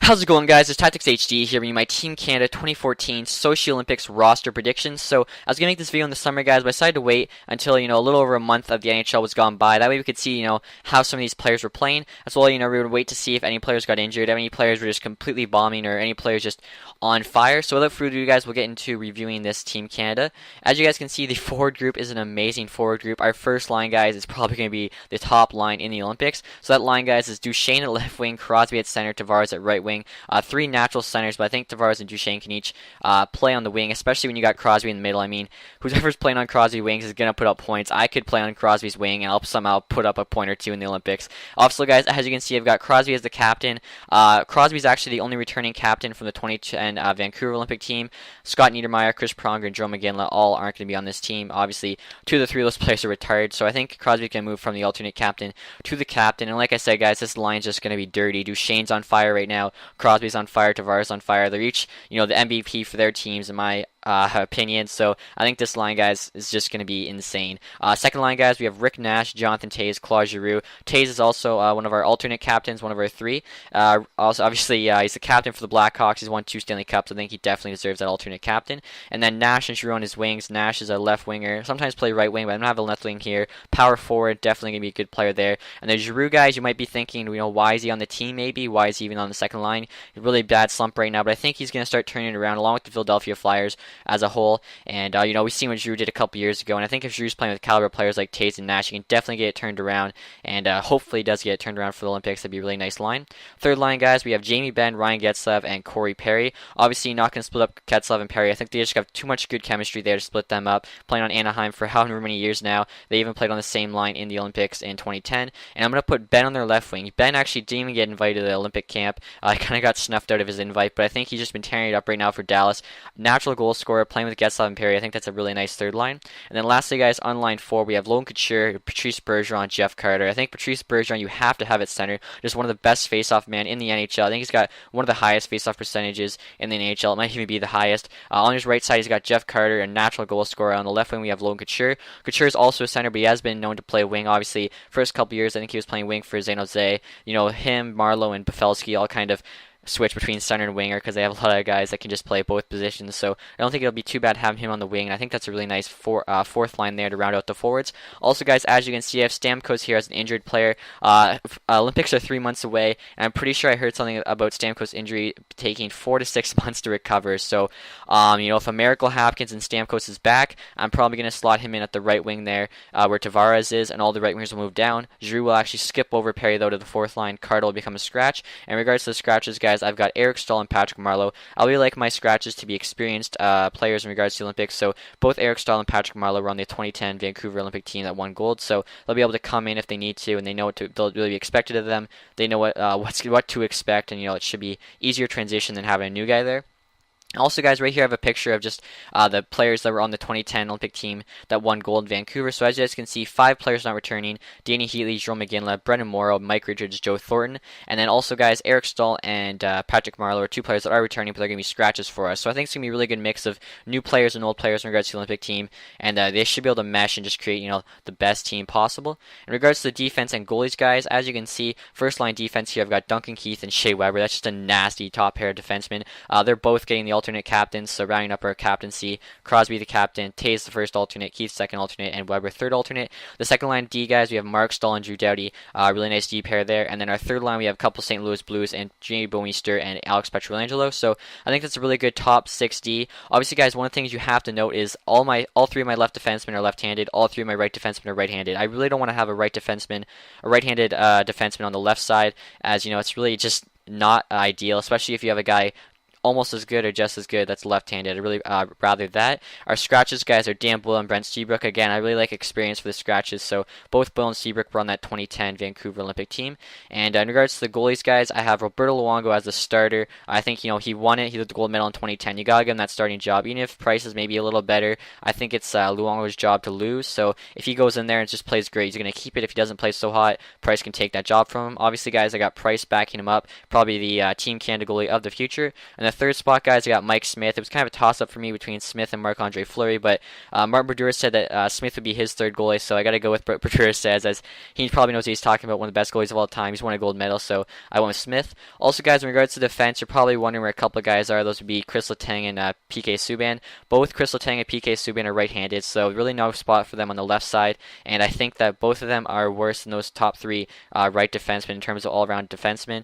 How's it going, guys? It's TacTixHD here, bringing my Team Canada 2014 Sochi Olympics roster predictions. So I was gonna make this video in the summer, guys, but I decided to wait until a little over a month of the NHL was gone by. That way we could see how some of these players were playing. As well, we would wait to see if any players got injured, if any players were just completely bombing, or any players just on fire. So without further ado, guys, we'll get into reviewing this Team Canada. As you guys can see, the forward group is an amazing forward group. Our first line, guys, is probably going to be the top line in the Olympics. So that line, guys, is Duchesne at left wing, Crosby at center, Tavares at right wing. Three natural centers, but I think Tavares and Duchesne can each play on the wing, especially when you got Crosby in the middle. I mean, whoever's playing on Crosby's wings is going to put up points. I could play on Crosby's wing, and I'll somehow put up a point or two in the Olympics. Also, guys, as you can see, I've got Crosby as the captain. Crosby's actually the only returning captain from the 2010 Vancouver Olympic team. Scott Niedermayer, Chris Pronger, and Joe McGinley all aren't going to be on this team. Obviously, two of the three of those players are retired, so I think Crosby can move from the alternate captain to the captain. And like I said, guys, this line's just going to be dirty. Duchesne's on fire right now. Crosby's on fire. Tavares on fire. They're each, the MVP for their teams, in my opinion. So I think this line, guys, is just going to be insane. Second line, guys, we have Rick Nash, Jonathan Toews, Claude Giroux. Toews is also one of our alternate captains, one of our three. Also, obviously, he's the captain for the Blackhawks. He's won 2 Stanley Cups. I think he definitely deserves that alternate captain. And then Nash and Giroux on his wings. Nash is a left winger. Sometimes play right wing, but I don't have a left wing here. Power forward, definitely going to be a good player there. And then Giroux, guys, you might be thinking, why is he on the team maybe? Why is he even on the second line? He's really bad slump right now, but I think he's going to start turning it around along with the Philadelphia Flyers as a whole. And, we've seen what Giroux did a couple years ago, and I think if Giroux's playing with caliber players like Toews and Nash, he can definitely get it turned around, and hopefully does get it turned around for the Olympics. That'd be a really nice line. Third line, guys, we have Jamie Benn, Ryan Getzlaf, and Corey Perry. Obviously, not going to split up Getzlaf and Perry. I think they just have too much good chemistry there to split them up. Playing on Anaheim for however many years now. They even played on the same line in the Olympics in 2010. And I'm going to put Ben on their left wing. Ben actually didn't even get invited to the Olympic camp. He kind of got snuffed out of his invite, but I think he's just been tearing it up right now for Dallas. Natural goal scorer, playing with Getzlaf and Perry. I think that's a really nice third line. And then lastly, guys, on line 4, we have Logan Couture, Patrice Bergeron, Jeff Carter. I think Patrice Bergeron, you have to have at center. Just one of the best face-off men in the NHL. I think he's got one of the highest face-off percentages in the NHL. It might even be the highest. On his right side, he's got Jeff Carter, a natural goal scorer. On the left wing, we have Logan Couture. Couture is also a center, but he has been known to play wing. Obviously, first couple years, I think he was playing wing for San Jose. Him, Marleau, and Pavelski all kind of switch between center and winger because they have a lot of guys that can just play both positions. So I don't think it'll be too bad having him on the wing. And I think that's a really nice fourth line there to round out the forwards. Also, guys, as you can see, I have Stamkos here as an injured player. Olympics are 3 months away, and I'm pretty sure I heard something about Stamkos' injury taking 4 to 6 months to recover. So, if a miracle happens and Stamkos is back, I'm probably going to slot him in at the right wing there where Tavares is, and all the right wingers will move down. Giroux will actually skip over Perry, though, to the fourth line. Carter will become a scratch. In regards to the scratches, guys, I've got Eric Staal and Patrick Marleau. I really like my scratches to be experienced players in regards to the Olympics. So both Eric Staal and Patrick Marleau were on the 2010 Vancouver Olympic team that won gold. So they'll be able to come in if they need to, and they know they'll really be expected of them. They know what to expect, and it should be easier transition than having a new guy there. Also, guys, right here I have a picture of just the players that were on the 2010 Olympic team that won gold in Vancouver. So as you guys can see, 5 players not returning: Danny Heatley, Joe McGinley, Brendan Morrow, Mike Richards, Joe Thornton. And then also, guys, Eric Staal and Patrick Marleau are 2 players that are returning, but they're going to be scratches for us. So I think it's going to be a really good mix of new players and old players in regards to the Olympic team. And they should be able to mesh and just create, the best team possible. In regards to the defense and goalies, guys, as you can see, first line defense here, I've got Duncan Keith and Shea Weber. That's just a nasty top pair of defensemen. They're both getting the alternate captains, so rounding up our captaincy. Crosby the captain, Toews the first alternate, Keith second alternate, and Weber third alternate. The second line D, guys, we have Mark Stahl and Drew Doughty. Really nice D pair there. And then our third line, we have a couple St. Louis Blues and Jamie Bouwmeester and Alex Pietrangelo. So I think that's a really good top 6D. Obviously, guys, one of the things you have to note is all 3 of my left defensemen are left-handed. All 3 of my right defensemen are right-handed. I really don't want to have a right-handed defenseman on the left side, as it's really just not ideal, especially if you have a guy almost as good or just as good that's left-handed. I really rather that. Our scratches, guys, are Dan Boyle and Brent Seabrook. Again, I really like experience for the scratches, so both Boyle and Seabrook were on that 2010 Vancouver Olympic team. And in regards to the goalies, guys, I have Roberto Luongo as the starter. I think, he won it. He got the gold medal in 2010. You gotta give him that starting job. Even if Price is maybe a little better, I think it's Luongo's job to lose. So if he goes in there and just plays great, he's going to keep it. If he doesn't play so hot, Price can take that job from him. Obviously, guys, I got Price backing him up, probably the Team Canada goalie of the future. And the third spot, guys, I got Mike Smith. It was kind of a toss-up for me between Smith and Marc-Andre Fleury, but Martin Brodeur said that Smith would be his third goalie, so I got to go with Brodeur says, as he probably knows what he's talking about, one of the best goalies of all time. He's won a gold medal, so I went with Smith. Also, guys, in regards to defense, you're probably wondering where a couple of guys are. Those would be Chris Letang and PK Subban. Both Chris Letang and PK Subban are right-handed, so really no spot for them on the left side, and I think that both of them are worse than those top three right defensemen in terms of all-around defensemen.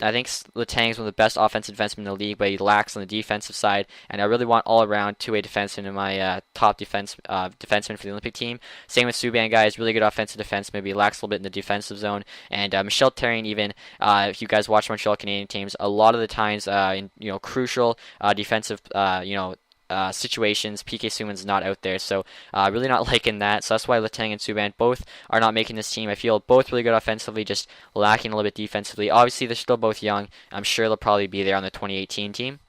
I think Letang is one of the best offensive defensemen in the league, but he lacks on the defensive side, and I really want all-around two-way defenseman in my top defenseman for the Olympic team. Same with Subban, guys, really good offensive defenseman, but he lacks a little bit in the defensive zone. And Michel Therrien, even if you guys watch Montreal Canadian teams, a lot of the times in crucial defensive situations, PK Subban's not out there, so really not liking that. So that's why Letang and Subban both are not making this team. I feel both really good offensively, just lacking a little bit defensively. Obviously, they're still both young. I'm sure they'll probably be there on the 2018 team.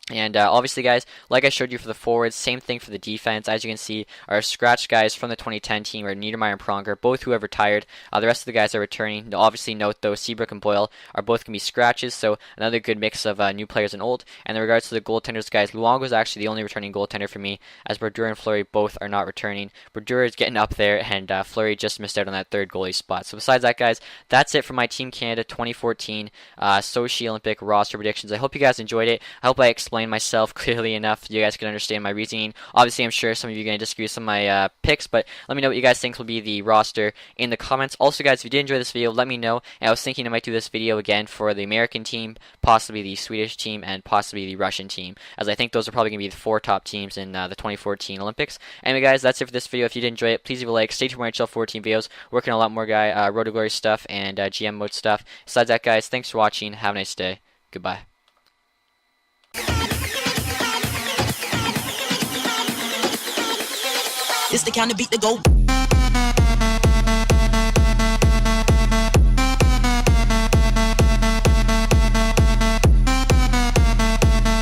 And obviously, guys, like I showed you for the forwards, same thing for the defense. As you can see, our scratch guys from the 2010 team are Niedermeyer and Pronger, both who have retired. The rest of the guys are returning. Obviously, note, though, Seabrook and Boyle are both going to be scratches, so another good mix of new players and old. And in regards to the goaltenders, guys, Luongo is actually the only returning goaltender for me, as Brodeur and Fleury both are not returning. Brodeur is getting up there, and Fleury just missed out on that third goalie spot. So besides that, guys, that's it for my Team Canada 2014 Sochi Olympic roster predictions. I hope you guys enjoyed it. I hope I explained myself clearly enough so you guys can understand my reasoning. Obviously, I'm sure some of you are going to disagree with some of my picks, but let me know what you guys think will be the roster in the comments. Also, guys, if you did enjoy this video, let me know. And I was thinking I might do this video again for the American team, possibly the Swedish team, and possibly the Russian team, as I think those are probably going to be the four top teams in the 2014 Olympics. Anyway, guys, that's it for this video. If you did enjoy it, please leave a like. Stay tuned for my NHL14 videos. Working on a lot more Road to Glory stuff and GM mode stuff. Besides that, guys, thanks for watching. Have a nice day. Goodbye. It's the kind of beat that go.